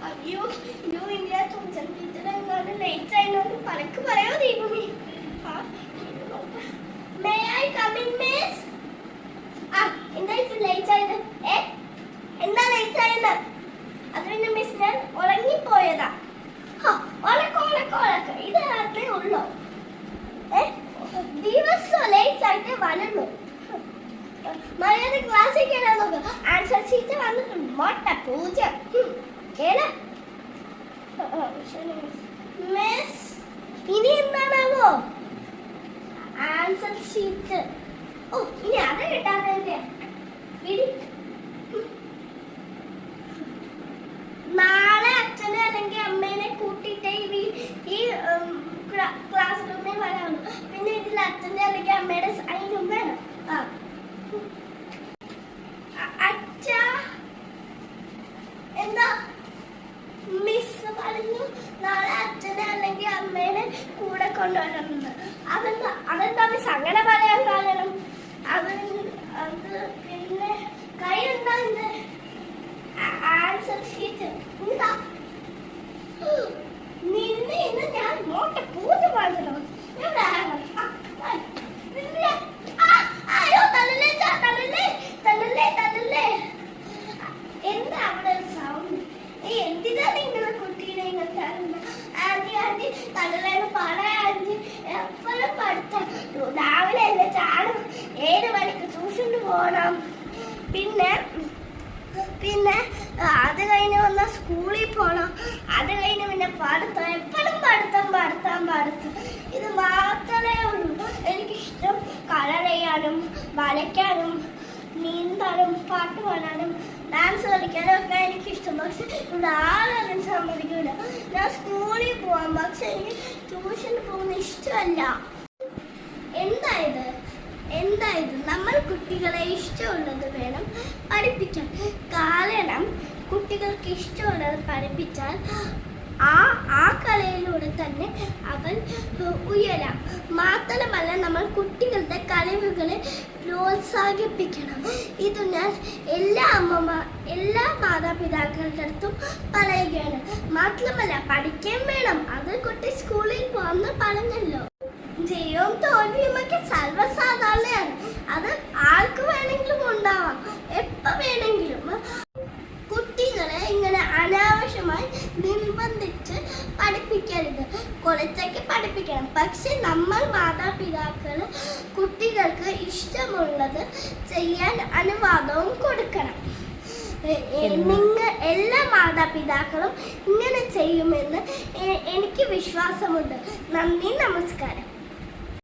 അയ്യോ ഇന്നോ ഇല്ല തുഞ്ചൻ ടീച്ചറെങ്ങാനും ലേറ്റ് ആയതുകൊണ്ട് പലക്ക് പറയോ ദീപമേ. May I come in miss? എന്താ ഇപ്പൊ ലേറ്റ് ആയത്? എന്താ ലേറ്റ് ആയത്? അത് പിന്നെ മിസ് ഞാൻ ഉറങ്ങിപ്പോയതാ. ഇത് രാത്രി ഉള്ളോ? ദിവസം ലേറ്റ് ആയിട്ട് വരണു. മര്യാദ ക്ലാസ്സിൽ കയറാൻ നോക്ക്. ആൻസർ ഷീറ്റ് വന്നിട്ടുണ്ട്. മൊട്ട പൂജ മിസ്. ഇനി എന്താണാവോ ആൻസർ ഷീറ്റ്? ഇനി അത് കിട്ടാതെ നാളെ അച്ഛനെ അല്ലെങ്കിൽ അമ്മേനെ കൂട്ടിട്ടേ ഈ ക്ലാസ് റൂമിൽ വരാമോ? പിന്നെ ഇതിൽ അച്ഛൻ്റെ അല്ലെങ്കിൽ അമ്മയുടെ സൈനും വേണം. അച്ഛാ എന്താ? മിസ് പറഞ്ഞു നാളെ അച്ഛനെ അല്ലെങ്കിൽ അമ്മേനെ കൂടെ കൊണ്ടുവരണമെന്ന്. അതെന്താ മിസ് അങ്ങനെ പറയാൻ കാരണം? അത് പിന്നെ കയ്യിലെന്താ എന്റെ ആൻസർ ഷീറ്റ്? എന്താ നിന്നെ ഇന്ന് ഞാൻ മോട്ട പൂജ പാടണം. എന്താ അവിടെ സൗണ്ട്? എന്തിനാ നിങ്ങളെ കുട്ടീനെ ഇങ്ങനത്തെ ആന്റി ആന്റി തലലേന്ന് പറയാ? ആന്റി എപ്പോഴും പഠിത്തം. രാവിലെ അല്ലേ ചാടും. 7 മണിക്ക് ട്യൂഷന് പോകണം. പിന്നെ അത് കഴിഞ്ഞ് വന്നാൽ സ്കൂളിൽ പോകണം. അത് കഴിഞ്ഞ് പിന്നെ പഠിത്തം. എപ്പോഴും പഠിത്തം. ഇത് മാത്രമേ ഉള്ളൂ എനിക്കിഷ്ടം. കളർ ചെയ്യാനും വരയ്ക്കാനും നീന്താനും പാട്ട് പാടാനും ഡാൻസ് കളിക്കാനും ഒക്കെ എനിക്കിഷ്ടം. പക്ഷെ ഇവിടെ ആരും സമ്മതിക്കില്ല. ഞാൻ സ്കൂളിൽ പോവാം, പക്ഷെ എനിക്ക് ട്യൂഷന് പോകുന്ന ഇഷ്ടമല്ല. എന്തായത് നമ്മൾ കുട്ടികളെ ഇഷ്ടമുള്ളത് വേണം പഠിപ്പിക്കാൻ. കാരണം കുട്ടികൾക്ക് ഇഷ്ടമുള്ളത് പഠിപ്പിച്ചാൽ ആ കലയിലൂടെ തന്നെ അവൻ ഉയരാം. മാത്രമല്ല നമ്മൾ കുട്ടികളുടെ കഴിവുകളെ പ്രോത്സാഹിപ്പിക്കണം. ഇത് ഞാൻ എല്ലാ മാതാപിതാക്കളുടെ അടുത്തും പറയുകയാണ്. മാത്രമല്ല പഠിക്കാൻ വേണം. അത് കുട്ടി സ്കൂളിൽ പോകാമെന്ന് പറഞ്ഞല്ലോ. ജയവും തോൽവിയും ഒക്കെ സർവ്വസാധാരണയാണ്. അത് ആർക്ക് വേണമെങ്കിലും ഉണ്ടാവാം, എപ്പോൾ വേണമെങ്കിലും. കുട്ടികളെ ഇങ്ങനെ അനാവശ്യമായി നിർബന്ധിച്ച് പഠിപ്പിക്കരുത്. കുറച്ചൊക്കെ പഠിപ്പിക്കണം. പക്ഷെ നമ്മൾ മാതാപിതാക്കൾ കുട്ടികൾക്ക് ഇഷ്ടമുള്ളത് ചെയ്യാൻ അനുവാദവും കൊടുക്കണം. എല്ലാ മാതാപിതാക്കളും ഇങ്ങനെ ചെയ്യുമെന്ന് എനിക്ക് വിശ്വാസമുണ്ട്. നന്ദി, നമസ്കാരം.